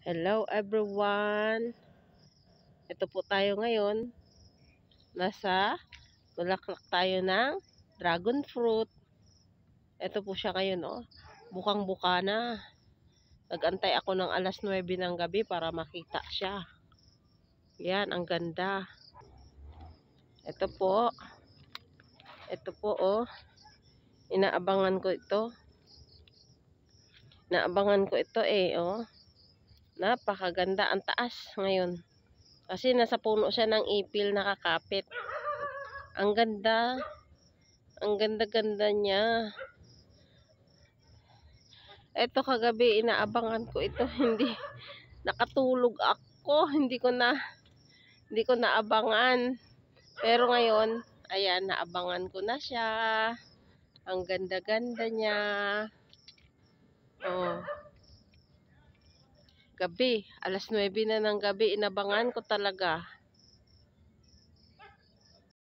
Hello everyone! Ito po tayo ngayon. Nasa bulaklak tayo ng dragon fruit. Ito po siya ngayon, oh. Bukang-buka na. Nag-antay ako ng alas 9 ng gabi para makita siya. Yan, ang ganda. Ito po. Ito po, oh. Inaabangan ko ito. Inaabangan ko ito, oh. Napakaganda. Ang taas ngayon. Kasi nasa puno siya ng ipil nakakapit. Ang ganda. Ang ganda-ganda niya. Ito kagabi inaabangan ko ito, hindi nakatulog ako, hindi ko naabangan. Pero ngayon, ayan, naabangan ko na siya. Ang ganda-ganda niya. Oh. Gabi, alas 9 na ng gabi, inabangan ko talaga.